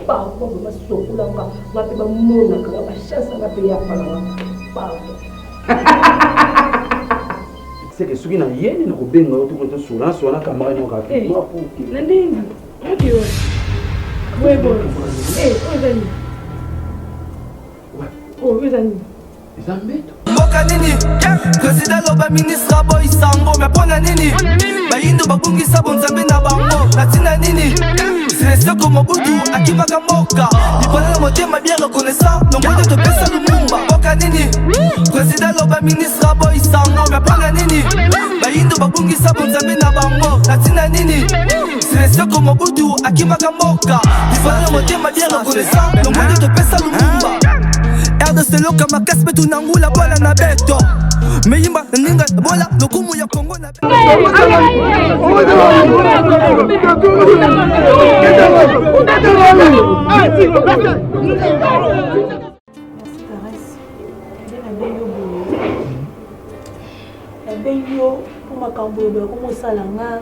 pardon ma sokulanga ngapi ba mona ka ba chance ngapi ya pala pardon c'est que soki na yeni na kobenga yo to sura sura kamera no ka fi ma puki na ndingi ndio wewe ozani ozani zambeto mboka nini président loba ministre boy sango me pona nini bayindo babungisa bonzambe na bango natina nini c'est comme Mobutu akimaka mboka lipola na motema bien reconnaissant nombre de pesa lumumba mboka nini président loba ministre boy sango me pona nini bayindo babungisa bonzambe na bango natina nini c'est comme Mobutu akimaka mboka lipola na motema bien reconnaissant nombre de pesa lumumba de selo kama kaspe tunangula bwana na beto meimba ninga bola lokumu ya Kongo na Benyo pour makambo yo comme salanga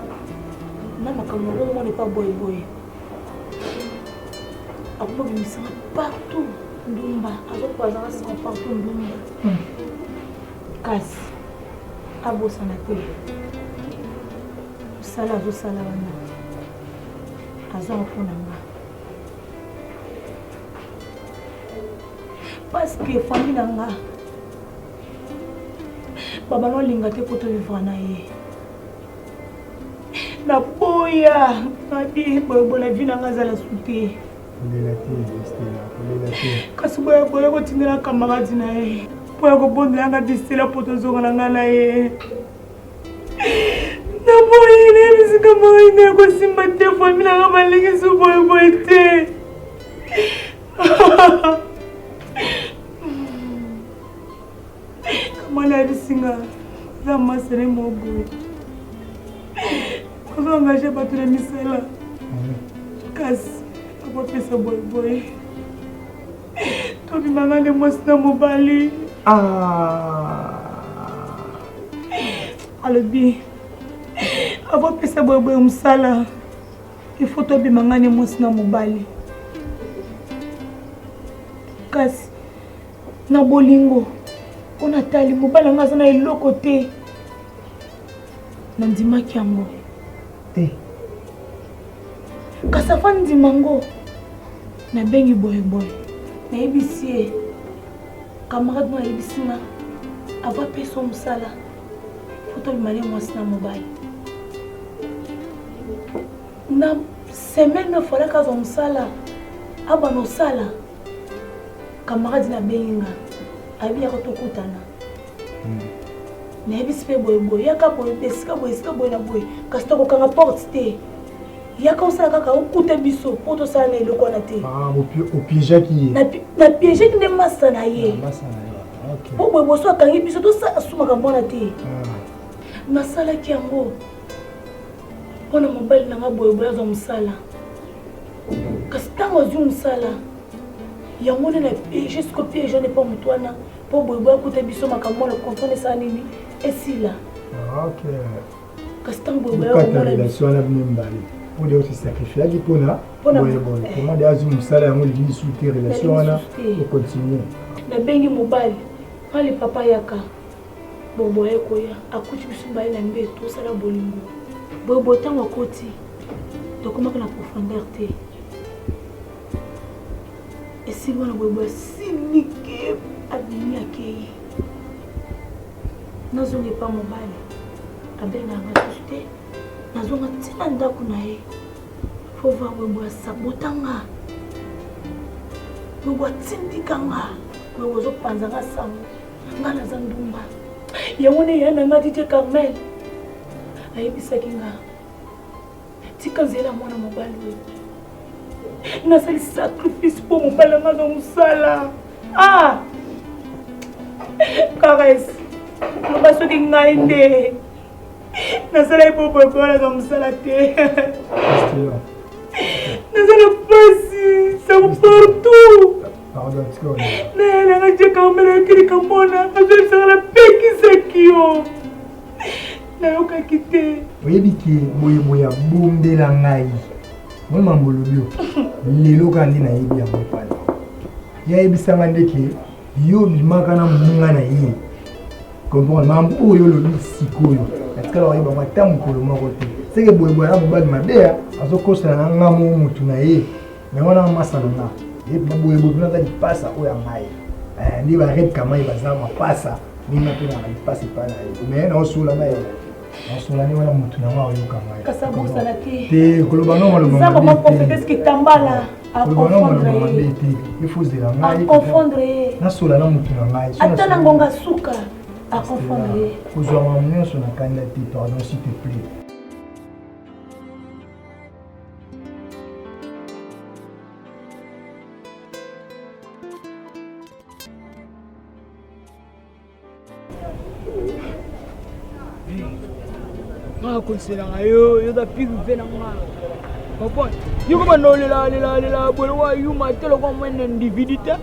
na makambo on n'est pas boy boy akuma bimisa partout Ndumba, azokuwaza ngasi partout Ndumba. Kasi abosana te. Sala azosala wana. Azopona nga. Parce que famille nanga baba no linga te poto vivre na ye. Na boya, abi bobo la vie nanga zala souté. Kasi boya ko tindira camarade na ye boya ko bondela nga distila poto zonga nga na ye na boya ne bisi camarade ne ko simba te famille nga balingi su boya te kamala bisinga za masere mo boya ko engagé bato na misala kasi pesa boy boy tobi manga ne mosna mobali alobi abo pesa boy boy msala il faut tobi manga ne mosna mobali kasi na bolingo ona tali mobali nga sana eloko te na ndimaki yango kasa fandi mango na bengi boy boy na ebisi camarade na ebisi na ava peso musala foto bimane mwasi na mobile na semaine na fala kazo musala aba no sala camarade na benga abi ya kutokutana na ebisi pe boy boy yaka boy esika boy na boy kasi to kokanga porte te yaka osala kaka okuta biso po tosala na eloko na te opiége qui na piége ki nde masa na ye po boye boso akangi biso tosala sumaka mbona te nasalaki yango mpona mobali nanga boye boye azwa mosala kasi ntango azwi mosala yango nde na piége siko piége ne pa motu wana po boye boye akuta biso makambo wana kontrone esala nini esila kasi ntango boye boye akomona pour dire aussi sacrifier la dipona comment dire azum sala yango li souter relation wana et continuer na bengi mobali ali papa yaka bobo ekoya akuti biso mbali na mbe to sala bolingo bobo tango akoti to komaka na profondeur te esi bona bobo sinike abini akei nazonge pa mobali abenga nga susute nazonga tina ndako na ye faut voir webo asabotanga webo atindikanga webo ozopanzanga sango nga naza ndumba yango ne ya nanga tite Carmel ayebisaki nga tika nzela mwana mobali oyo nasali sacrifice mpo mobali anga aza mosala karese loba soki ngai nde nasala ipopopo naza mosala te nazala pasi sango partout nanga tie Carmel ayokilika mona azoyebisaka napekisaki yo nayokaki te oyebi ke boyeboye abombela ngai moi mambolo bio lelo kandi na yebi yango pana yayebisanga ndeke yo bimaka na munga na ye comprendre mambo oyo lobi sikoyo atikala wayeba mata mokolo moko te seke boyeboya na mobali mabeya azokosela na ngamo mutu na ye me wana masano na ye boyeboye mpena aza lipasa oyo ya ngai nde bared kama ye baza mapasa nina mpe na lipasa epa na ye me naosola na ye naosola nde wana mutu na ngai oyoka ngai te koloba no maloba mabe te efozela ngai nasola na mutu na ngai ata na ngonga suka à confondre. Kozwa nyonso na kanda te, pardon s'il te plaît. Nga konselanga yo da pigu vena nga. Papa, yo koma no lela bolo yu matelo kwa mwene individuité.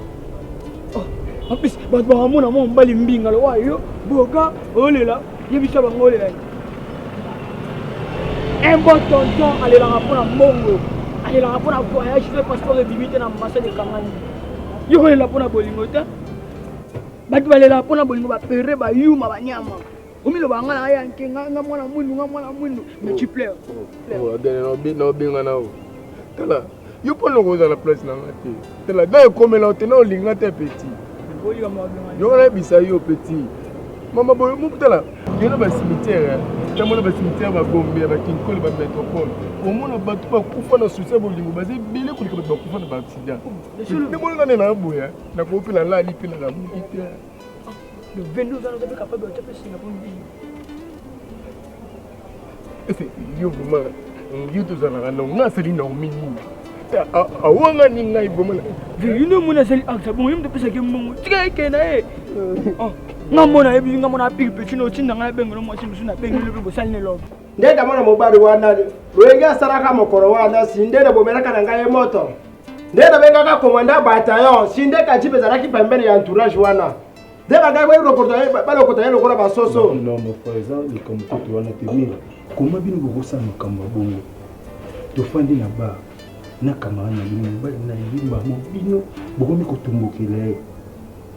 En plus, bahamuna mo mbali mbinga lo wayo boka olela yebisa bangolela. Un bon tonton aller la rapona mbongo. Aller la rapona voyage fait passeport de vivité na massa de Kangani. Yo ko la pona bolingo ta. Batu balela pona bolingo ba pere ba yuma ba nyama. Omilo bangala ya nkenga nga mwana mwindu mais tu pleures. Oh, dene no binga na o. Tala, yo pona ko za la place na ngati. Tala, na comme la tena o linga te petit. Yo na bisa yo petit. Mama boy mo tala. Yo na ba cimetière. Tamo na ba cimetière ba bombe ba kinkole ba métropole. Au moins ba tu ba kufa na succès bolingo ba ze bele ko ba kufa na ba accident. Mais bon na boya. Na ko pila la li pila na mukite. Le 22 ans, vous êtes capable de taper sur la bonne vie. Yo vraiment, yo tous en allant, on a celui non mini. Ah ouanga ni ngai bomana. Vi ino mona seli aksa bon yim de pesa ke mbongo. Tika ke na e. Oh, ngamona ebi ngamona pig petino tinda ngala bengo mo simu na bengo le bo salne lo. Ndenda mona mobali wana loyenga saraka mokoro wana sindenda bomelaka na ngai moto. Ndenda benga ka komanda bataillon, sinde ka jipe zaraki pembeni ya entourage wana. Deba ngai we balokota yelo kola basoso. Non mon frère, les comme tu wana te comment bino bokosa makambo bongo. Tofandi na ba na kamara na bino mobali na yimba mo bino bokomi kotombokela.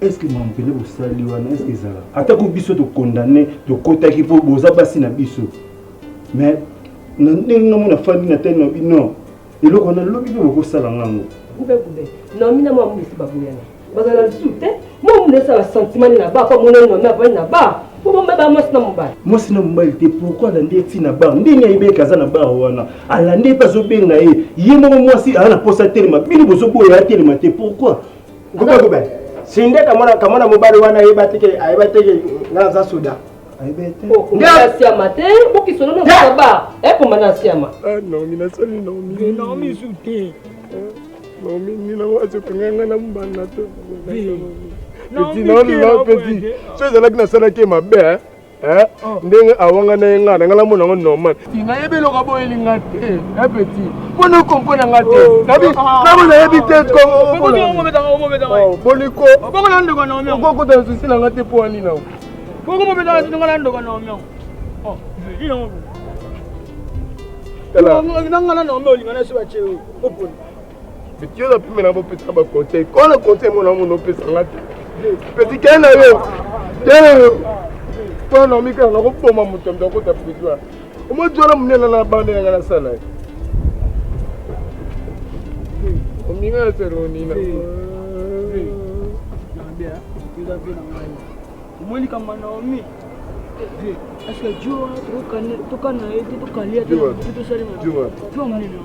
Est-ce que mampele bosali wana est-ce que ça ata ko biso to condamner to kotaki po boza basi na biso. Mais na ndenge mona fandi na tena bino eloko na lobi bokosala ngango. Gube non mina mo amisi babuyana. Bazala soute mo mo ça sentiment na ba ko mo no na ba na ba. Moi sinon mbali te pourquoi la ndeti na bar ndenge ayebe kaza na bar wana ala ndé pas obenga ye moi si ana posa telema bini bozo boya telema te pourquoi gube sinde kamona mobali wana ayeba teke ngana za soda ayebete ngana siama te boki solo no ba ko mana siama non mina sali non mi soute non mi na wazo kanganga na mbana to petit non petit so za lakina sala ke mabe ndenge awanga na ngana ngala mona ngo normal tinga yebelo ka boye lingate petit bono kompona ngate nabi nabo na yebite ko Bongo beta boliko bongo na ndoko na omyo ko ta susi na ngate po ani na bongo beta ndoko na ndoko na omyo oh ina ngo tala ngana na omyo lingana se bache oponi petit yo da pimena bo petit ba conseil ko na conseil mona mono pesa ngate petit kena yo pour non mika na ko poma mutombe ko ta pitwa o mo tsora munela na bande na ngala sala o minga sero ni na nambia kiza vina ngai mwili kama Naomi est-ce que Dieu tokana eti tokalia to sari ma tu mnene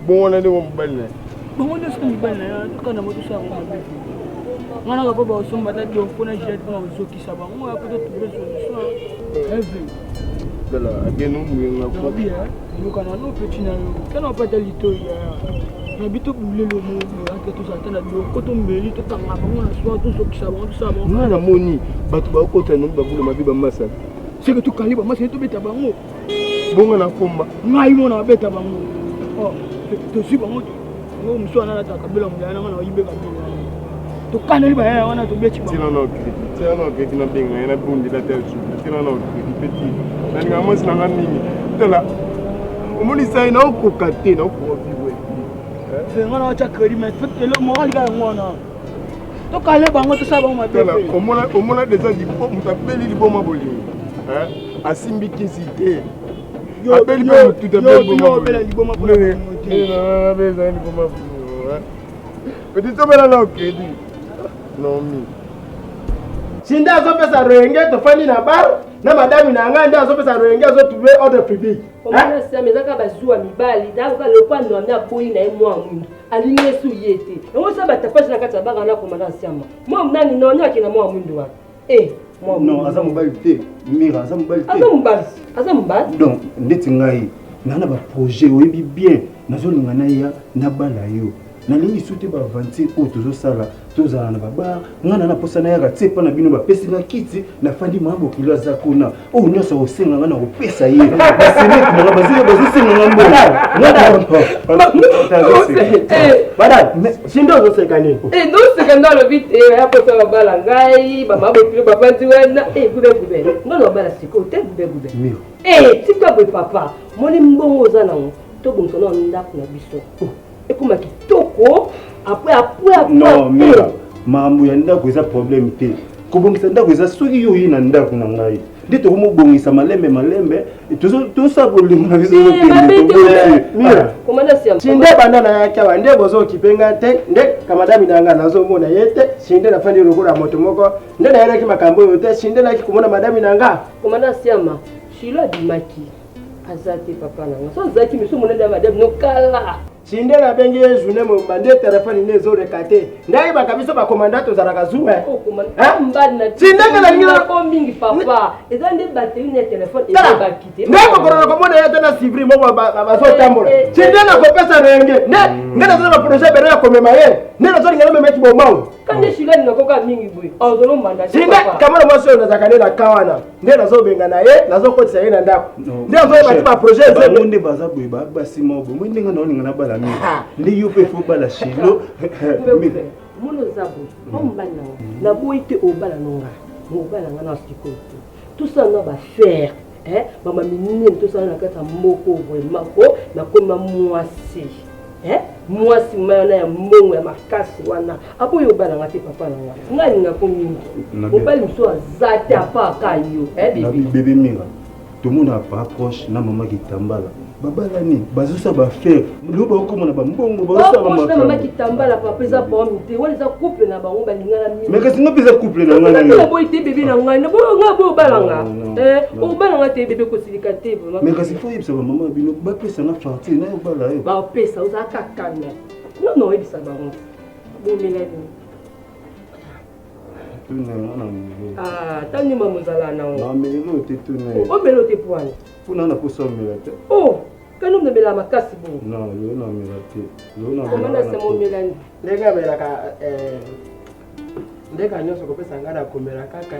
bon on a de mo balna bon on est comme balna tokana mo to sa mo ngana ka baba osomba ta dio kona jira tuma uzokisa ba ngo ya kuto trouver solution every dala agenu mwenga ko bien yo kana no petit na yo kana pata lito ya na bito bulelo mo ake to sa tana dio ko to mbeli to tanga ba ngona so to zokisa ba to sa ba ngana moni batu ba ko ta no ba bula mabiba masa c'est que to kaliba masa to beta ba ngo bonga na komba ngai mo na beta ba ngo oh to si ba ngo ngo mswana na takabela mjana ngana yibe ka to kaneli ba wana to bechi ba tino ke tino benga ina bundi la telsu tino no petit nani ngamos na ngamini tela umuni sai na ko kate na ko viwe c'est ngana wacha crédit mais le moral ga ngona to kale bango to saba ma tala omona déjà lipo mutapeli lipo ma bolingo asimbi kisi te apeli pe mutu tapeli lipo ma bolingo petit tobela na crédit non mi Sinda azopesa roenge tofandi na bar na madame na nga nda azopesa roenge azotrouve ordre public. Komana sema ezaka bazwa mibali dakoka lokwando amya boyi na mwa mwindu alinye su yete. Ngo saba tapasi na kati banga na komana sema. Mwa nani nonya kina mwa mwindu wa. Mwa non aza mobali te mira aza mobali te. Aza mobali. Donc ndeti ngai nana ba projet oyebi bien nazolinga na ya na bala yo. Nalingi soute ba aventure o tozosala tozala na baba ngana na posa na ya tie pa na bino ba pesi na kiti na fandi mambo kilo za kuna o nyoso osenga ngana opesa ye basene kuna bazile bazisenga ngambo Bada sindo zoseka nini no sekanda lo vite ya posa ba bala ngai ba mambo kilo ba fandi wana gube ngono bala siko te gube mio tikwa boy papa moni mbongo za na to bonso na ndako na biso ekuma kitoko après non mira mamu ya ndako eza problème te kobongisa ndako eza soki yo yi na ndako na ngai nde tokomobongisa malembe tosabolingo na biso mira sinde banda na yake awa nde bozokipenga te nde kamadami na nga nazomona ye te sinde nafandi lokola moto moko nde nayelaki makambo oyo te sinde naki komona madami na nga komanda siama shilo abimaki azate papa na nga so azaki miso monende ya madame nokala Sinde na bengi ye journée mo bande téléphone ne zo rekate ndai bakabiso ba commandant ozalaka zuwe Sinde kala ngina ko mingi papa eza nde batterie ne téléphone eza bakite ndai ko korona ko mona yete na civri mo ba zo tambola Sinde na ko pesa renge ne ngana zo ba projet bere ya komema ye ne na zo ngana mema ki bo mawu kande shilani na ko ka mingi boy ozolo mbanda Sinde kamara mo so na zakane na kawana nde na zo benga na ye na zo kotisa ye na ndako nde zo ba ba projet ze monde baza boy ba basimo bo mo ndinga na ngana bala ndi yo pe fo bala shilo mono zabo ombana na boite obala nonga obala ngana siko tout ça na ba faire mama minine tout ça na kata moko vraiment ko na koma mwasi mwasi mayona ya mbongo ya makasi wana apo yo bala ngati papa na ngani ngako mingi obali mso azate apa kayo bébé minga tout le monde a pas proche na maman kitambala babalani bazosa ba faire lo ba komona ba mbongo bazosa ba makamba maman kitambala papa eza pa mite wala eza couple na bango balingana mingi mais kasi ngopi eza couple na ngana yo boy te bébé na ngana bo ngabo balanga o balanga te bébé ko silika te mais kasi faut yebisa ba maman bino ba pesa na farti na yo bala yo ba pesa uza kakanya non yebisa bango bo melani tani mama mozala na o amelo te tune o melo te poani puna na poso mela te kanu mela makasi bo non yo na mela te yo na komanda semo melani ndega belaka ndeka nyonso kopesa ngana komela kaka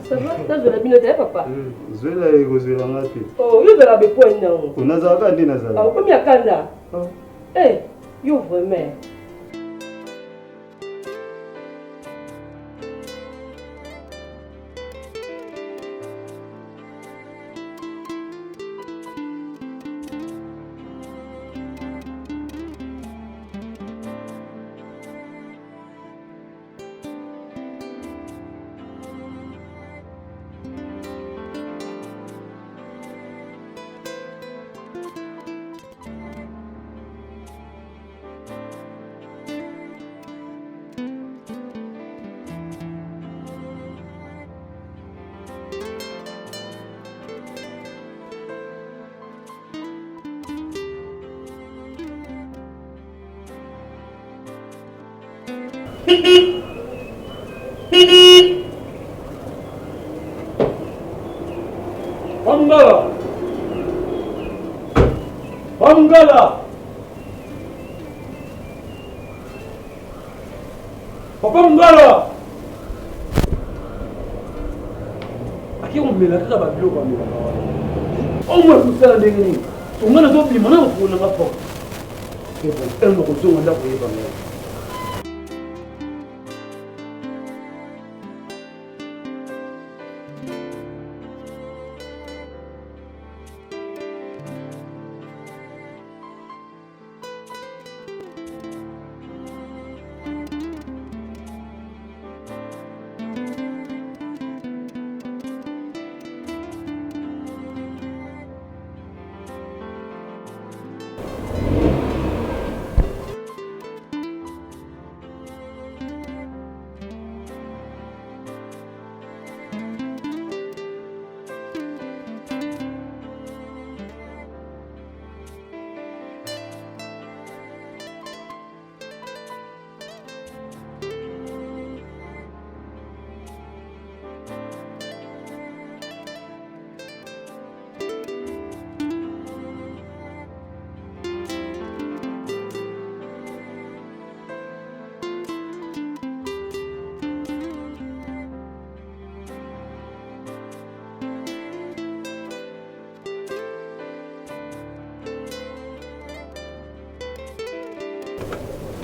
ça va tazola bino te papa zwela ekozwela nga te yo zala bepoani nango onazalaka nde nazala okomi akanda yo vraiment Pangala Papa Mungala Aki umela kaka babilo kwa mela Omwe kusala ndenge nini Ungana zo bima na ukuna ngapo Kebo eno kuzonga ndako yeba ngala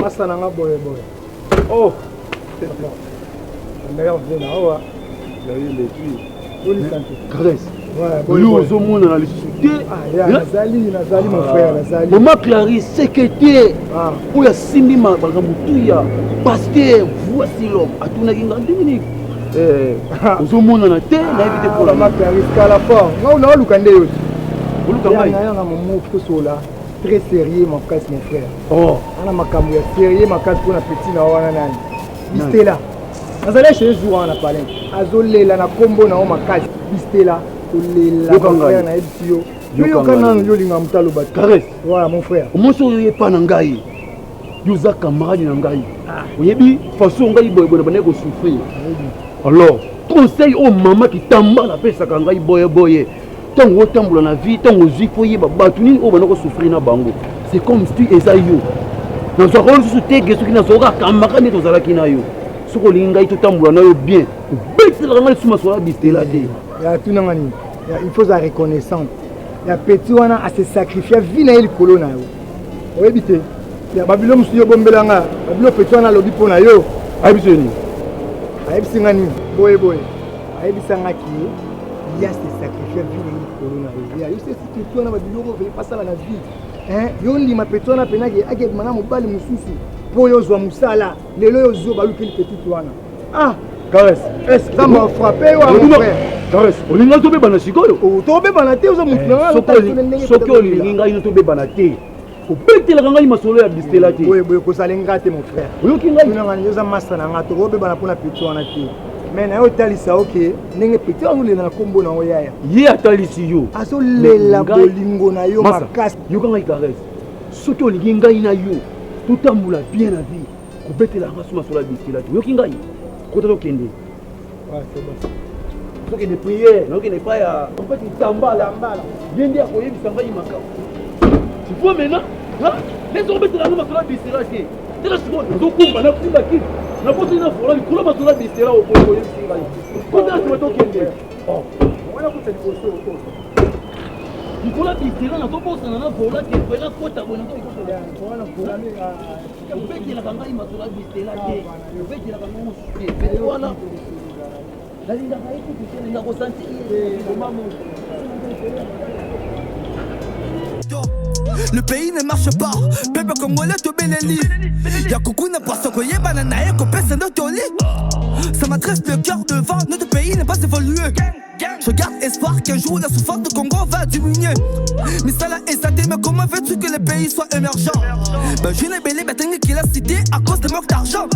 masa nanga boye boye. Oh. D'ailleurs viens là ouais. Caresse. Ouais, yo ozomona na lisusu te. Ah, nazali mon frère, nazali. Maman Clarisse sekete. Oya simbi makambo tuya. Pasteur, voici l'homme. Atunaki ngandini. Ozomona na te na éviter pour la Maman Clarisse kala fort. Nga luka nde yo. Luka ngai. Na mon to sola. Très sérieux mon frère, mon frère. Oh. Ana makambo ya sérieux makasi pour na petit na wana nani. Bistela. Nazali chez jour na parler. Azolela na kombo na o makasi. Bistela. Olela na ebisio. Yo kana yo linga mutalo ba. Caresse. Voilà mon frère. Omoso yo pa na ngai. Yo za camarade na ngai. Oyebi façon ngai boye boye bana ko souffrir. Alors, conseil au maman qui tambala pesa ka ngai boye boye. Tango tambola na vie, tango zifo yeba batu nini o bana ko souffrir na bango. C'est comme si tu es yo. Na zo ko su tege su kina zo ka kamaka ni to zala kina yo. Soko linga ito tambola na yo bien. Bête la ngai suma so la bistela de. Ya tu nangani. Il faut la reconnaissance. Ya petit wana a se sacrifier vie na il kolona yo. Oebite. Ya babilo musuyo bombelanga. Babilo petit wana lobi pona yo. Abiso ni. Aibisi ngani boye boye. Aibisa ngaki ya se sacrifier vie na il kolona yo. Ya yo se petit wana babilo ko veut pas ça la vie. Hein? Yo ndi ma petit wana penaki ake mana mobali mususu. Po yo zwa musala. Lelo yo zo baluki le petit wana. Ah, Caresse. Est-ce que ça m'a frappé ou mon frère? Caresse. Olinga to beba na sikoyo. O to beba na te ozo mutuna. Soko olinga ino to beba na te. Obetela kanga masolo ya bistela te. Boye boye ko salenga te mon frère. Oyoki ngai. Tuna ngani yoza masa na ngato ko beba na pona petit wana te. Mais na yo talisa OK, ndenge petit wana lela na kombo na oyaya. Ye atalisi yo. Aso lela bolingo na yo makasi. Yo kanga Caresse. Soko olingi ngai na yo. Tutambula bien na vie. Ko betela kanga masolo ya bistela te. Oyoki ngai. Kota to kende. Ouais, c'est bon. Soki de prière, noki ne pas ya. En fait, il tambala. Bien dire ko yebi sanga imaka. Tu vois maintenant? Hein? Les hommes mettent la main sur la bistela te. C'est la seconde. Donc on va plus la quitte. Na pote na fola, il coule sur la bistela au point yebi sanga. Kota to to kende. Oh. Wana ko teli koso ko. Nikola bistela na toposa na vola ke kwela kota bona to ikoso ya. Wana fola mi Ubeki la kanga imasula bistela te. Ubeki la kanga musuke. Voilà. Le pays ne marche pas, peuple congolais te beleli. Y'a coucou n'a pas sokoye banana et copesse de toli. Ça m'adresse le cœur devant, notre pays n'est pas évolué. Je garde espoir qu'un jour la souffrance de Congo va diminuer. Mais ça l'a exalté, mais comment veux-tu que le pays soit émergent? Ben je l'ai belé, mais t'as qu'il a cité à cause de manque d'argent.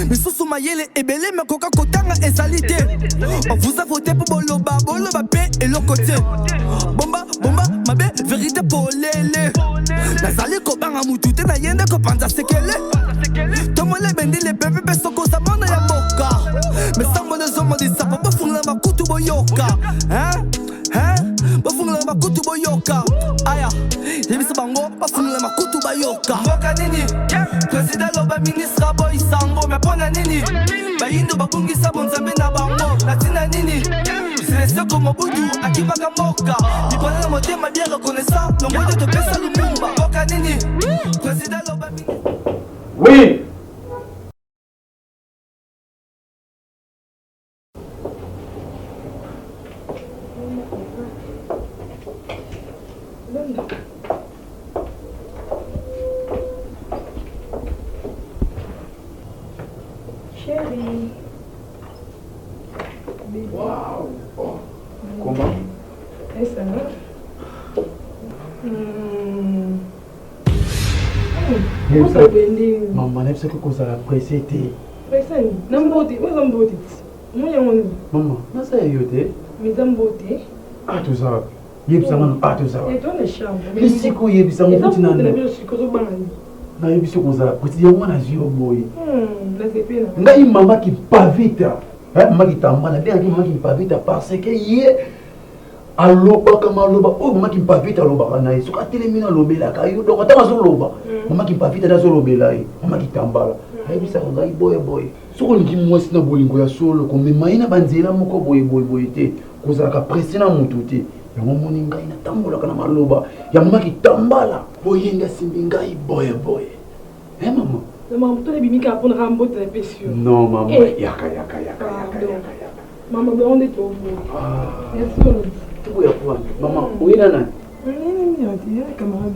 Mais sous Soumayele et belé, mais Coca Kotanga est salité. On vous a voté pour Boloba, paix et l'autre côté. Bomba, ma belle, vérité pour l'élé. Nazali Kobanga Moutouté, n'a rien de Kopanza, c'est qu'elle est. Tomo les bendi, les bébés, Soko, ça m'en a moka. Mais sans mon homme, dit ça, pas pour la Makutu Boyoka. Hein? Bafunga makutu boyoka. Aya, yebisa bango bafunga makutu bayoka. Moka nini? Président loba ministre boy sango me pona nini? Bayindo babungisa bonzambe na bango. Latina nini? C'est comme Mobutu akibaka moka. Nicolas na motema bien reconnaissant. Le monde de pesa lumumba. Moka nini? Président loba ministre. Oui. Chérie. Waouh. Comment? Et ça va? Maman, n'est-ce que vous avez apprécié? Pressé, n'importe où, n'importe où. Maman, non, ça y est. Mais n'importe. Ah, tout ça. Yebisanga, ah, tout ça. Et toi, les chambres. Les siko yebisanga, vous n'en avez pas. Na yebiso koza, kuti ya mwana zio boy. La sepena. Ngai mama qui pas vite. Mama qui tambala, bien qui mama qui pas vite parce que yé aloba kama aloba, oh mama qui pas vite aloba kana yeso ka telemina lobela kayo donc ata mazo loba. Mama qui pas vite dazo lobela yi, mama qui tambala. Yebisa ngai boy. Soko ngi mwasi na bolingo ya solo ko mema ina banzela moko boy te. Koza ka presse na mutu te. Yango moni ngai na tambola kana maloba. Ya mama qui tambala. Boyenga simbi ngai boy. Maman. Maman, tu as bien qu'à prendre un bout de pétion. Non, maman. Yaka. Maman, on est au bout. Merci. Oui, maman, où est Nana? Camarade,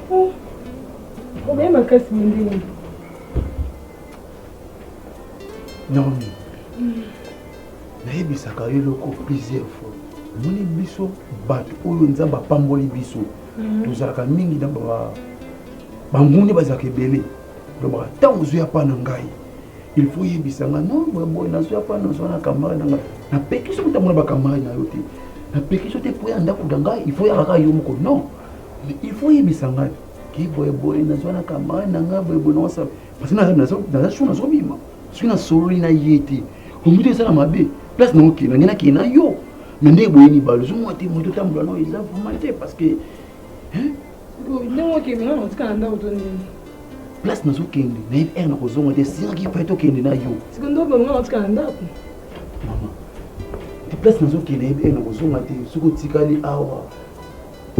maman. Combien ma casse mindé? Non, nayebisaka yo loko plusieurs fois. Moni biso bato oyo nzambe apamboli biso. Tozalaka mingi na bangunde bazalaka ebele. Lobaka ntango ozoya pa na ngai. Il faut yebisanga non boy nazoya pa nazwa na camarade na ngai. Napeki so kotamona bacamarade na yo te. Napeki so te po ya ndako na ngai. Il faut ya kaka yo moko non. Mais il faut yebisanga ki boy nazwa na camarade na ngai boy na wasa. Parce que nazo bima. Soki na solo na yete. Omutu ezala mabe. Place na okena ngena kena yo. Mais ndenge boyeni balo zo moite moto tambola no eza formalité parce que hein non OK mais non tika nda otoni place na zo kende na er na kozonga te singa ki faito kende na yo tika ndo ba ngana tika nda mama te place na zo kende er na kozonga te soko tikali awa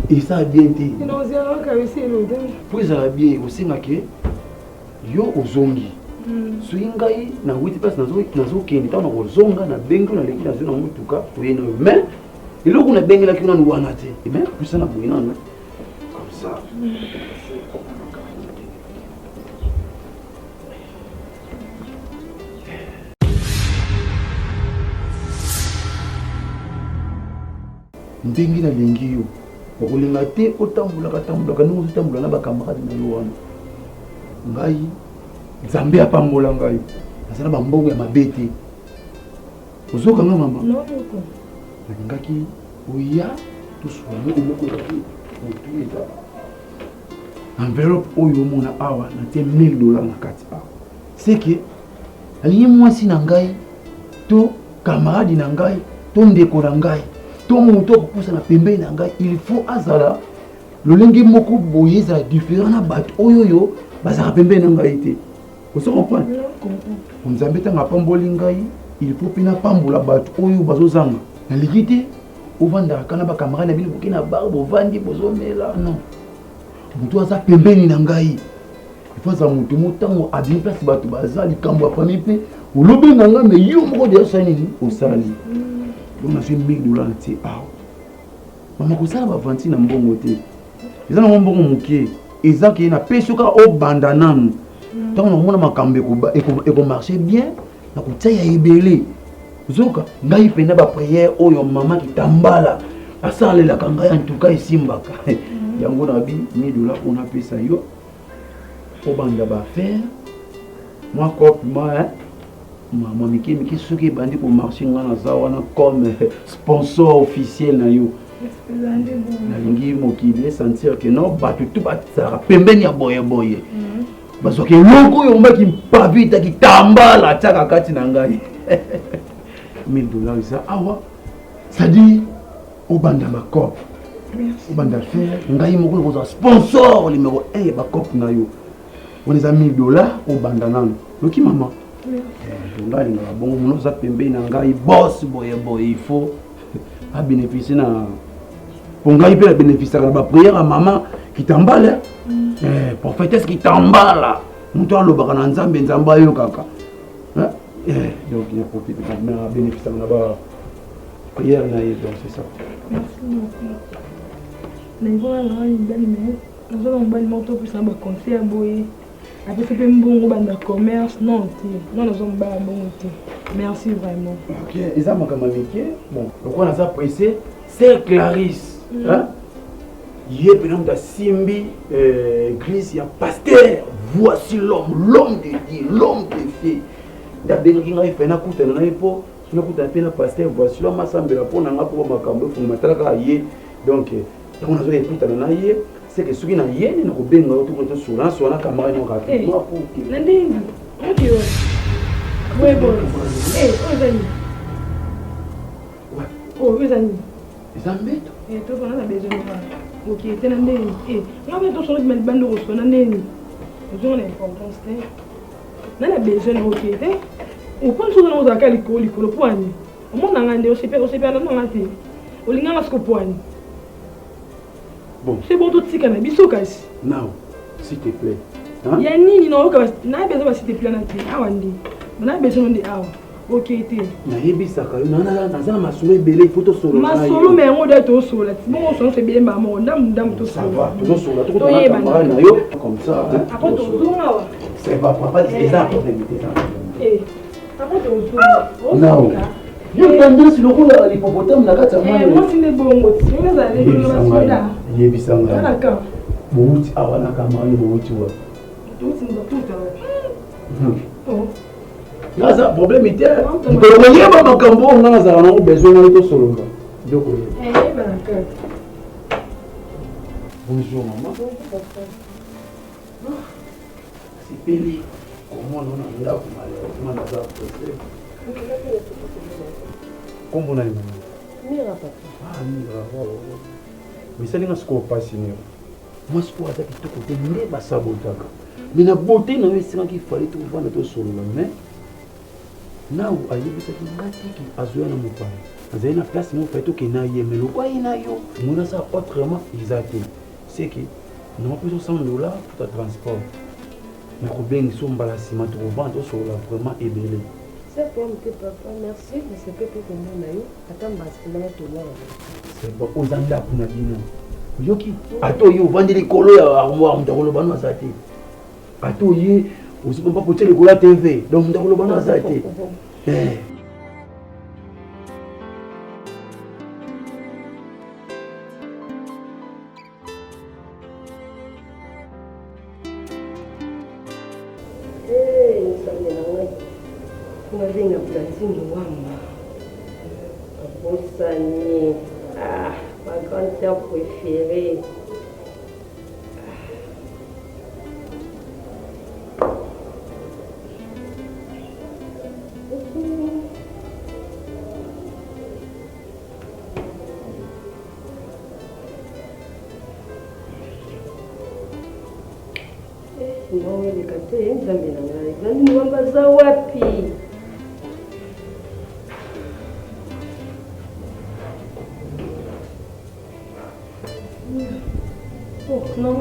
et ça bien te non zia ka esi lo te pour ça bien osinga ke yo ozongi soki ngai na witi place nazokende ntango na kozonga na bengi na leki nazwi na motuka oye na yo mais eloko nabengelaki nanu wana te mais pusa na boye nanu comme ça ndenge nalengi yo okolinga te otambulaka ndenge ozotambola na bakamarade na yo wana ngai Nzambe apambola ngai nazala bambongo ya mabe te ozokanga mama nalingaki oya toswani omoko yaki motu eza enveloppe oyo omona awa natie $1000 na kati awa seke alingi mwasi na ngai to camarade na ngai to ndeko na ngai to moto akopusa na pembeni na ngai il faut azala lolenge moko boye ezala différent na bato oyo bazalaka pembeni na ngai te. Vous comprenez? Nzambe tanga pamboli ngai, il faut pina pambola bato oyo bazozanga. Na likite ovanda kana ba camarade na bino bokina bar bovandi bozomela non. Mutu aza pembeni na ngai. Il faut za mutu motango abimi place bato bazali kambo apami pe olobe nganga me yo moko de sani osali. Donc na $1000 ti ah. Mama ko sala ba vanti na mbongo te. Eza na mbongo muke. Eza ke na pesoka o bandanam. Tant on a makambe ko marcher bien na kotia ebele zoka ngai pena ba prière oyo mama kitambala asalela kanga en tout cas isimbaka yango na bi $1000 on a payé ça yo au banda ba faire moi cop moi maman miki soki bandi ko marcher ngana za wana comme sponsor officiel na yo na lingi mokili sentir que non ba tout ba ça pembeni ya boye parce que loko yo mbaki pavita kitambala chaka kati na ngai $1000 ça awa ça dit au banda ma cop au banda faire ngai moko ko sponsor numéro 1 ba cop na yo on les a $1000 au banda nano loki mama ngai na bon mono za pembe na ngai boss boye il faut a bénéficier na pour ngai pe bénéficier na ba prière à maman kitambala prophétesse kitambala mutu alobaka na nzambe yo kaka donc il profite de la bénéfice na ba prière na ye donc c'est ça. Merci beaucoup. Mais voilà na ni bali mais nous avons bali moto pour ça ba conseil boye après c'est mbongo banda commerce non non nous avons ba mbongo te merci vraiment. OK eza makama mike bon donc on a ça pressé c'est Clarisse hein hier pendant simbi église ya pasteur voici l'homme de Dieu l'homme de feu d'abord qui ngai fena kutana na ipo na kutana pe na pasteur voici l'homme asambela pona nga po makambo fo matalaka ye donc on a zo ekutana na ye c'est que soki na ye na ko benga to ko to sura so na kamara no ka to ko na ndingi OK ouais bon ozani ozani Zambeto to ko na besoin de OK tena ndeni ngabe to so na bando ko so na ndeni besoin d'importance te na besoin de OK te o pense que nous akali ko likolo poani o mona ngande o sepe na ngate o linga ngasko poani bon c'est bon tout tika na biso kasi now s'il te plaît. Il y a ni non que n'a besoin s'il te plaît na ti awandi. Na besoin de awa. OK té. Na yebisaka yo na masolo ebele faut to solo. Masolo mais on doit to solo. Bon on se fait bien maman ndam to solo. Ça va, to solo to na camarade na yo comme ça. Après to zonga wa. C'est pas papa des problèmes Eh. Après to zonga. Non. Yo tendance lokola l'hippopotame na kati ya mwana. Moi c'est bongo. C'est ça les soda. Yebisanga. D'accord. Bouti awana camarade bouti wa. Naza problème était ndongonyeba makambo nga nazala nango besoin na to solonga ndoko bonjour maman sipeli comment on a ndako malheureusement naza pressé kombo na maman Mira papa mira misalinga siko pasi ni moi siko ata kitoko te nde basabotaka mais la beauté na yo qu'il fallait tout vendre tout solo mais now ayebisaki ngatiki azoya na mopaya azali na place mo fai tokenda ye mais lokwa ye na yo mona sa autrement eza te c'est que non plus $100 pour ta transport mais kobengi so mbala nsima tokovanda tosolola vraiment ebele c'est bon papa merci mais c'est peu pour moi yo ata mbasila tola c'est bon oza ndako na bino yoki ato yo ovandi likolo ya armoire moto akoloba no aza te ato ye aussi pas pour le la TV donc on doit le ça été ma grande sœur préférée. Za wapi? Oh, non.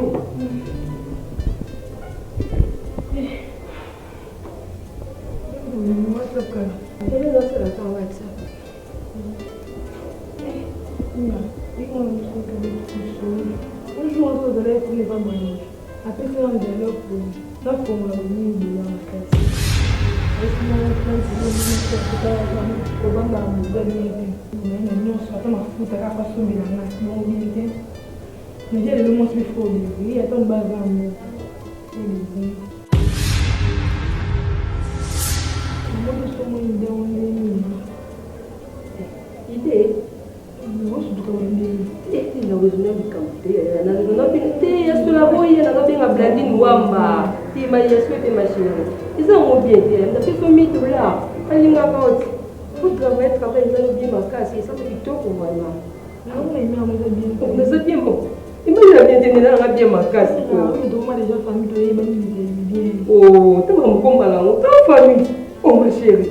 Oh, tu vas me comprendre, ta famille. Oh ma chérie, $1000,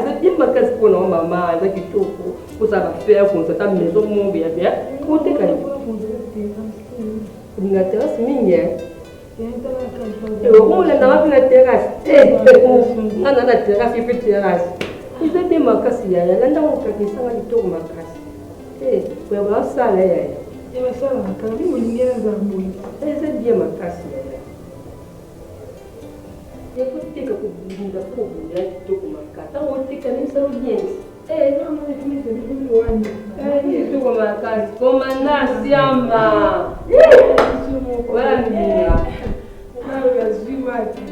c'est bien ma casse pour non maman, ça qui pour ça va faire pour ça ta maison mon bien bien. Pour te calmer. Une terrasse mine. Et on l'a dans la terrasse. On a la terrasse et puis terrasse. Il a bien ma casse il y a là dans mon cas qui ça va tout ma casse. Eh, pour avoir ça là. Et ma soeur a quand même une guerre d'armoire. C'est bien ma casse. Il faut que tu aies un peu de makata. On te calme ça bien. Eh, non, non, c'est le loin. Eh, tu comme makata. Comme un asiama. Voilà, mia.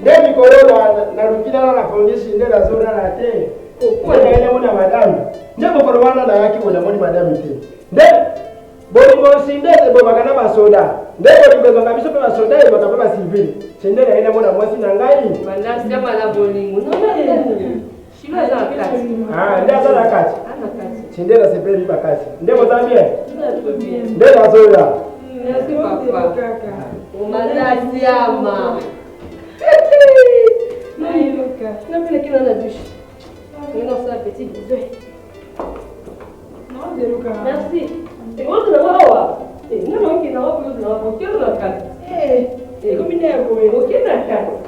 Demi corona na rukina na foundation ndio lazona na te. Kwa nini una madam? Ndio corona na yake una moni madam te. Ndio boni mo sindete bo makana basoda. Ndio bibezo ngabiso pe basoda e bakapa civil. Sindele aina mona mwasi na ngai. Bana sema la bolingo. No no. Shilo za kati. Ndio za kati. Ana kati. Sindele sepeli bakati. Ndio mtambie. Ndio bien. Ndio basoda. Merci papa. Malazi ama. Non, mais qui dans la douche. Non, c'est un petit bisou. Non, de Lucas. Merci. Et moi, je vais voir. Et non, qui n'a pas besoin de la voiture, la carte. Eh. Comme il est avoué, ok, d'accord.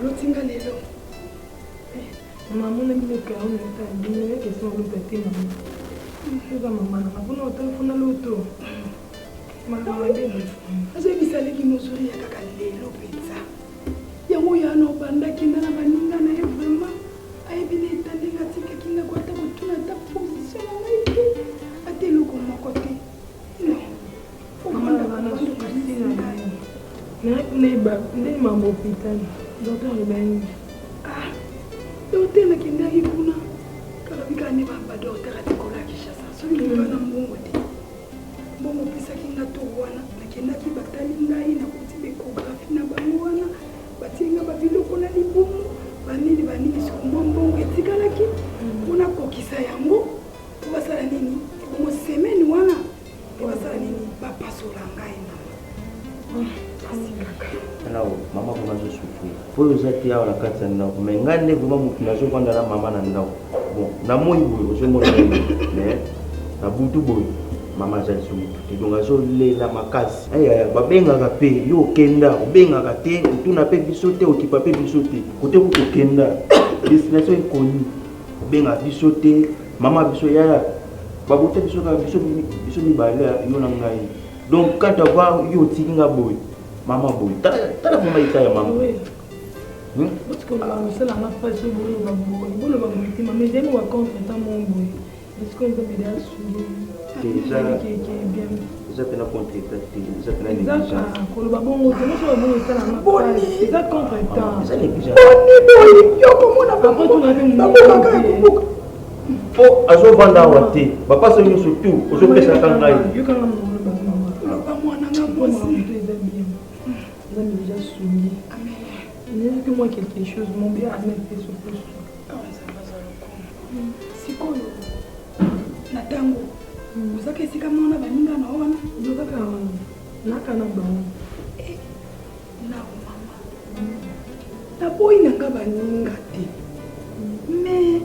olotinga lelo mama nabileka oneta bino question oluka te mama eza mama nanga mpona otelefona loto azoyebisa leki mozori ya kaka lelo mpenza yango oyo ana obandaki nda na baninga na ye vraiment ayebi na eta ndenge atikaki ndako ata kotuna ata position na ngai te ata eloko moko te ndeni mambo hôpitali docteur ebayini docteur nakendaki kuna kaka bika ne badocteur atikola ya kishasa soki liba na mbongo te mbongo opesaki nga to wana nakendaki batali ngai nakuti bekographie na bango wana batienga babiloko na libumu banini sikomwa mbongo etikalaki mpona kokisa yango po basala nini ebongo semaine wana po basala nini bapasola ngai alors maman comment je souffrir faut vous être là la carte na mais ngande vraiment mutunazo kwanda na mama na ndao bon na moi boy je mona mais na butu boy mama za sumu te donc azo lela makasi aya babenga ka pe yo kenda obenga ka te utuna pe bisote okipa pe bisote kote ku kenda destination inconnue obenga bisote mama biso ya babote biso ka biso ni bala yo na ngai donc quand tu vas yo tinga boy maman boy tala mama itaya mama parce que c'est la page bolo ba mutima mais j'aime wa contre mon boy parce que on peut bien suivre déjà pena contre déjà pena négligence ko ba bongo te so ba bongo sala na page c'est contre temps ça négligence boni yo komona ba après tout na kubuka fo azo vanda wate papa so yo surtout ozo pesa kanga yo kanga mo ba mwana nga mosi déjà soumis. Il y a que moi quelque chose, mon bien à mettre sur plus. Sikolo. Natango. Uzake sika mwana baninga na wana. Uzaka naka na ba. Na mama. Na boy nanga baninga te. Mais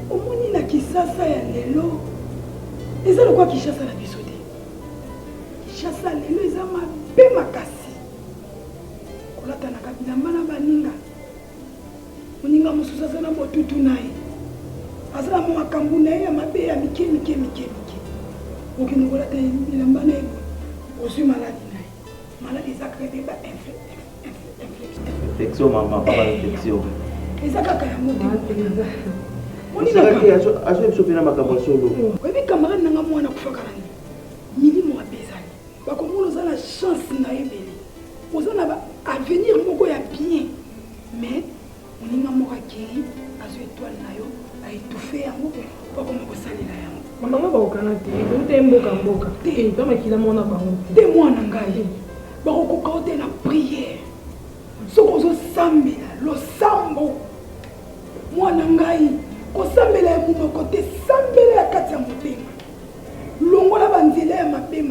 omoni na kisasa ya lelo. Eza lokwa kishasa na biso te. Kishasa lelo eza mabe makasi. Kolata na kabilamba na baninga moninga mosusu aza na botutu na ye aza na makambo na ye ya mabe ya mike okende kolata bilamba na ye ozwi maladi na ye maladi eza kaka ebeba infection mama papa infection eza kaka yango te azo biso mpe na makambo solo oyebi kamarade nanga mwana kufaka nani milimo abezali bakomona oza na chance na ye ebele oza na avenir moko ya bien mais moninga moko akei azwi étoile na yo aétouffe yango bakoma kosalela yango mama bakokana te ute mboka te to makila mwana bango te mwana ngai bakokoka o te na priere soki ozosambela losambo mwana ngai kosambela ya monoko te sambela ya kati ya motema longola banzela ya mabe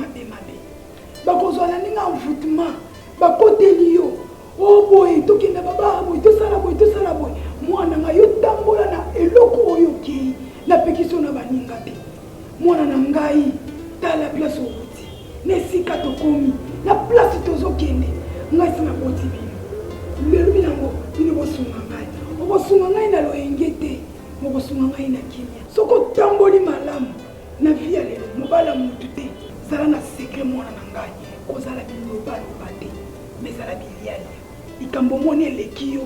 bakozwa na ndenge envoûtement bakoteli yo o boye tokenda baba boye tosala boye mwana ngai yo tambola na eloko oyo okei napekiso na baninga te mwana na ngai tala place okuti na esika tokomi na place tozokende ngai se naboti bino lelo binango bino bosunga ngai okosunga ngai na loyenge te okosunga ngai na kimia soki otamboli malamu na vi ya lelo mobala mutu te zala na sekre mwana na ngai kozala bilobaloba te mezala biliali likambo moni eleki yo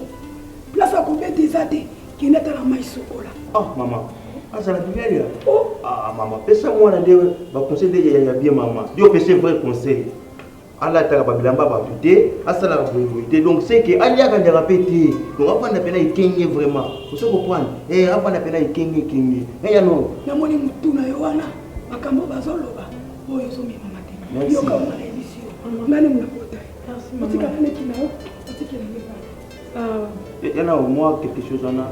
place akobeta eza te kende ata na mai sokola mama azala biliali mama pesa mwana nde baconseil nde ya bien mama nde opesa vrai conseil alataka babilamba bato te asalaka boyeboye te donc c'est que aliaka ndaka mpe te donc afanda mpena ekenge vraiment oso comprendre afanda mpena ekenge yano namoni mutu na yo wana makambo bazoloba oyo ozomemama te yoka wana elisi yo ngani munakota otika naneki na yo otikelenge yana au moins quelque chose wana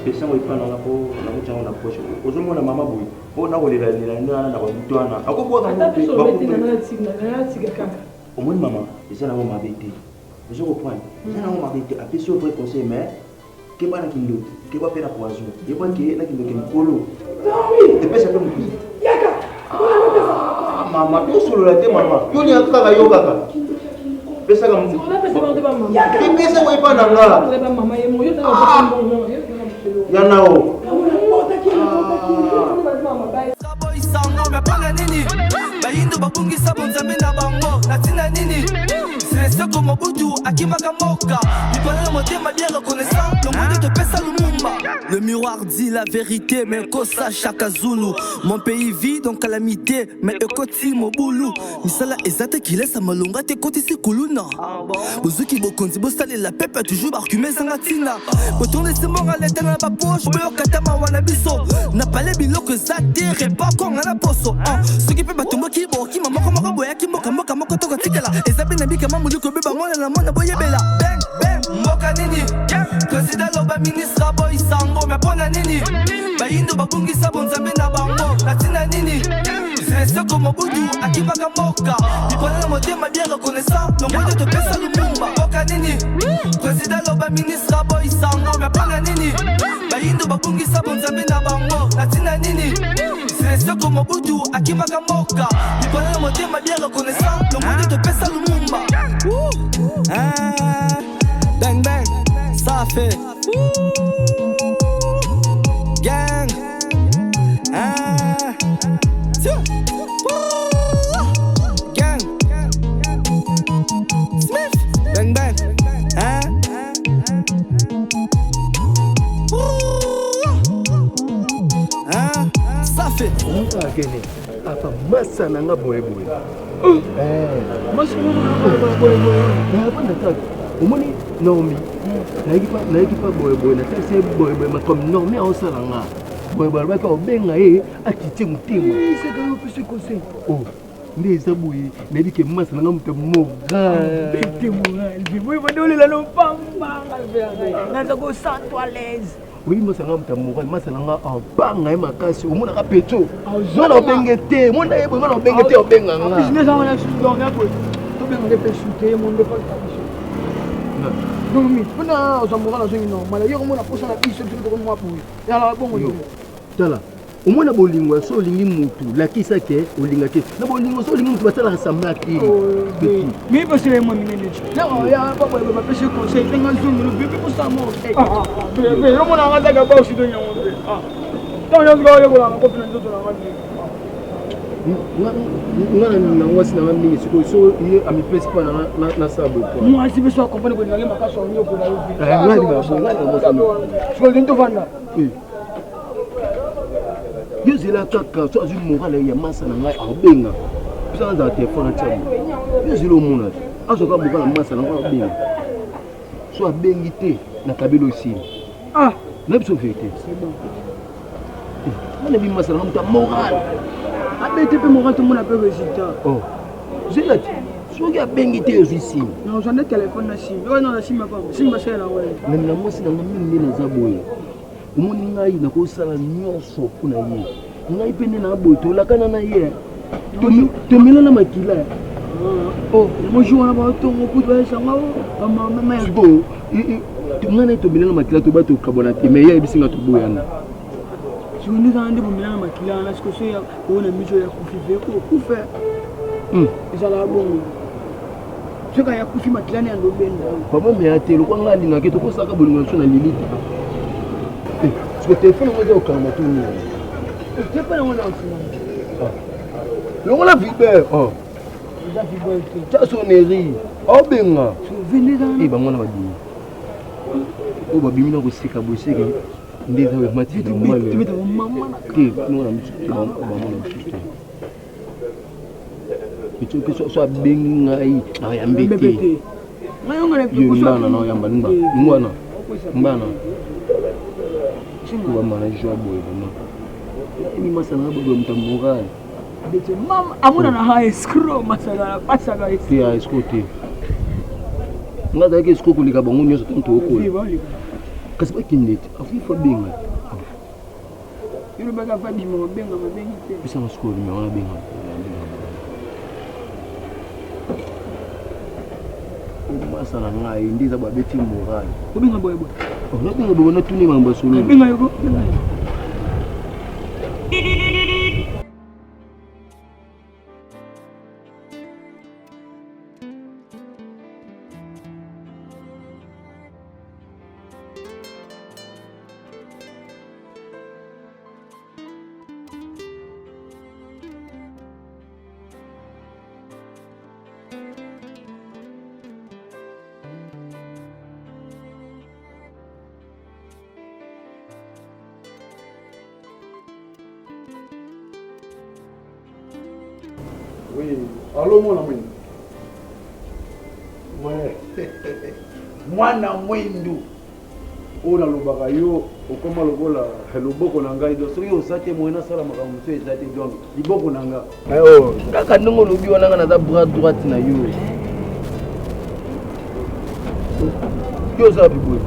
pesa ngo ipananga po nakutango na poche ozomona mama boye po nakolela nde wana na babutu wana akobwaka ata biso obetina na tika kaka au moins maman eza nango mabe te je comprends eza nango mabe te apesi yo vrai conseil mais keba na kindoki keba mpe na poison yeba ke na kindoki mokolo epesa mpe mokuzi mama tosolola te mama yo linga kaka yo kaka pesaka epesa ko epa na nga yanao bayindo babungisa bonzambe na bango natina nini sileseko mobutu akimaka moka lipana na motema bien reconnaissant le monde te pesa lumumba le miroir dit la vérité mais kosa chaka zulu mon pays vit dans calamité mais ekoti mobulu misala ezate qui laisse malonga te koti sikuluna bozuki bokonzi bosalela pepe toujours barcume zanga tina botonde semora leta na bapoche boyokatama wana biso na pale biloko zate repa konga na poso soki pe batombo kiboki mamoko moko boyaki mboka moko toko tikela ezabe na bika mamuliko beba mwana na mwana boyebela bang bang mboka nini président loba ministre boy sango mais pona nini bayindo babungisa bonzambe na bango natina nini sileseko mobutu akimaka moka lipona na motema bien reconnaissant le monde te pesa lumumba mboka nini président loba ministre boy sango mais pona nini bayindo babungisa bonzambe na bango natina nini sileseko mobutu akimaka moka lipona na motema bien reconnaissant le monde te pesa lumumba bang bang ça fait gang gang Smith bang bang ça fait apa masa nanga boye masa nanga boye omoni Naomi naiki pa boye na tase boye comme Naomi aosalanga boye baka obenga ye atiti motema iseka yo pesi conseil nde eza boye nayebi ke masa nanga moto moral no pamba naza kosanto à l'aise oui masa nanga moto moral masa nanga abanga ye makasi omonaka peto mwana obenge te mwana ye boye mwana obenge te obenga nga business wana susudonya boye tobengaka pe shute monde pas donc mpona ozamboka na zongi normal yo komona posa na biso biso tokomwa boye yala bongo tala omona bolingo so olingi mutu lakisa ke olinga te na bolingo so olingi mutu basalaka sambla te mi pasile mo minene na ya papa ba pese conseil tenga zongi no bebe posa mo yo mona ngata ka ba usido nyango te donc yo go yo ko la ko pina ndoto na ngani ngana nangwasi nanga mingi sikoyo so ye amipesi mpa na sabo mwasi biso akompane kolingange makasi onyoko na yo lintovanda yo zela kaka so azwi morale ya masa na ngai aobenga biso anzala telefone atiamo yo zela omona te azoka boka na masa na ngai aobenga so abengi te na kabelo osili na biso vérité mana bi masa na ngai moto moral abete pe moral tout le monde a peu résultat zela te soki abengi te ozwi sime nazwande telefone na sime oyo na sime papa sime basala wale na mwasi nanga mingi nde naza boye omoni ngai nakosala nyonso mpona ye ngai mpe nde na boye tolakana na ye tomela na makila mojour wana batongo kutu bayesanga mamamasibo ngai naye tomela na makila toba tokabwana te mais ye ayebisinga toboyana siko ndezana nde bomela na makila wana siko so oona miso ya kufive okufe ezala bongo soki ayakufi makila ne yandobenda papa meya te lokwa ngai alingaki tokosaka bolingo na biso na lilite parce que téléphone on va au calme tout le téléphone on a on a vibré ça sonnerie oh benga et ba mwana badini o ba bimina ko sika bo sika ndeza we mati de mama ke no na mtu ba mwana mtu ke so bengi ngai ayambete ngai ngale ko so na yamba ngwana mbana kwa manager boy vraiment ni masana boy mtamoral bete mama amuna na high scroll masana pasa ga isi high school te ngada ke school kulika bangu nyoso tonto ko kasi ba kinete afifa benga yule baga fadi mo benga mabengi te bisa school ni wana benga grâce na ngai ndiza ba beti moral. Obinga boy boy. On a bien besoin de tourner mambo solo. Binga yoko, binga yoko. Oui, allô mon ami. Ouais. Mwana mwindu. Ona lobaka yo okoma lokola loboko na ngai do soki osate moyena sala makambo so ezate donc liboko na nga. Ayo, kaka ndongo lobi wana nga naza bras droite na yo. Yo za bibo.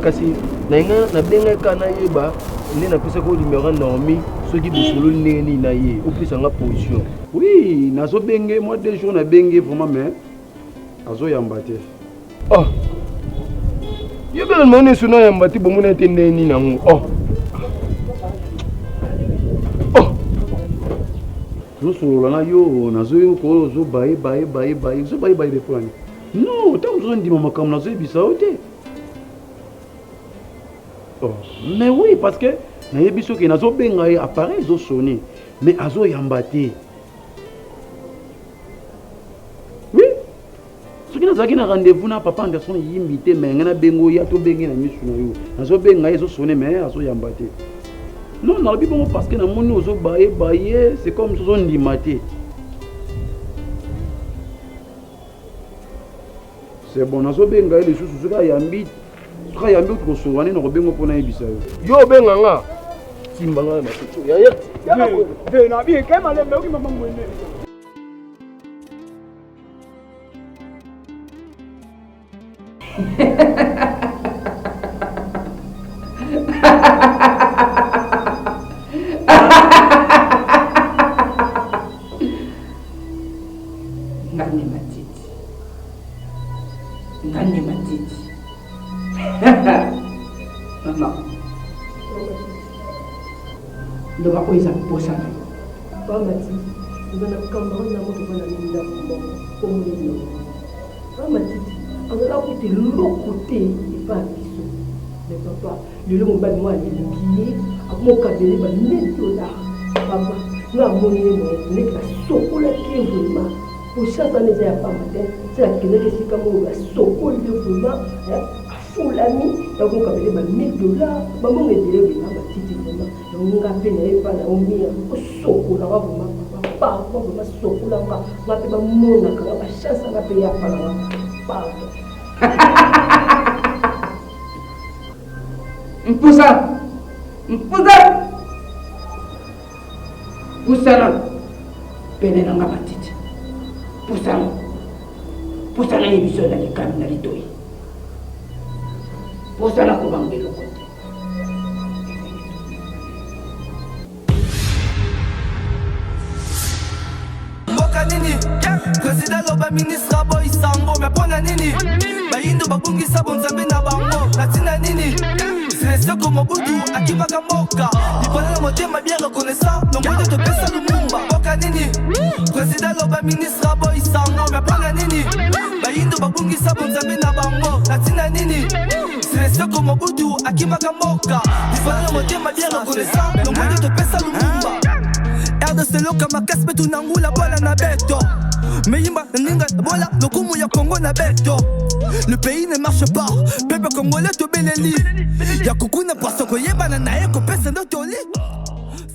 Kasi na nga na benga kana yeba nde na pesa ko numéro Naomi soki busolo neni na ye opesa nga position. Oui, nazo benge moi 2 jours na benge vraiment mais azo yambate. Oh. Yo bel mane suna yambati bomuna te neni na ngo. Oh. Oh. Zo solo na yo nazo yo ko zo bae zo bae de point. Non, tant zo ndima makam nazo bisa ote. Oh, mais oui parce que na yebiso ke nazo benga ye appareil zo sonner mais azo yambate. Oui. Ce qui nazaki na rendez-vous na papa Anderson yimbité mais ngana bengo ya to bengi na misu na yo. Nazo benga ye zo sonner mais azo yambate. Non, na lobi bon parce que na moni ozo bae c'est comme zo ndimate. C'est bon nazo benga ye les choses zo yambi. Soka yambi ko so wane no bengo pona ebisa yo. Yo benga nga. Simba nga masutu. Ya ya. Ve na bi ke male me okima mangwende. Ngani matiti. Mama. Ndoba koiza posa na yo. Mama ti. Ndona kamba na moto bana ninda kumba. Komulino. Mama ti. Azala kuti lokote ipa biso. Mais papa, le mobali moi lié, akmo kabele ba $1000. Papa, nous avons né ka sokola ki vraiment. Pour chaque année ya pas matin, c'est la kene que si comme la sokola vraiment, full ami, donc on kabele ba $1000. Maman me dire ba matiti vraiment. Donc on a peine pas na omia. Sokola wa vraiment papa, vraiment sokola ma pe ba mona ka ba chance na pe ya pa na papa. Mpusa pusana pene na nga matiti pusana yebiso na likami na litoi pusana kubangelo kote mboka nini président loba ministre boy sango me pona nini bayindo babungisa bonzambe na bango natina nini c'est comme Mobutu akimaka mboka libala na motema bien reconnaissant nomoi de pesa lumumba mboka nini président loba ministre boy sango me pona nini bayindo babungisa bonzambe na bango natina nini c'est comme Mobutu akimaka mboka libala na motema bien reconnaissant nomoi de pesa lumumba de seloka makasi betu nangula bola na beto meyimba ninga bola lokumu ya Congo na beto. Le pays ne marche pas, peuple congolais to beleli ya kukuna paso koyeba na naye ko pesa ndo toli.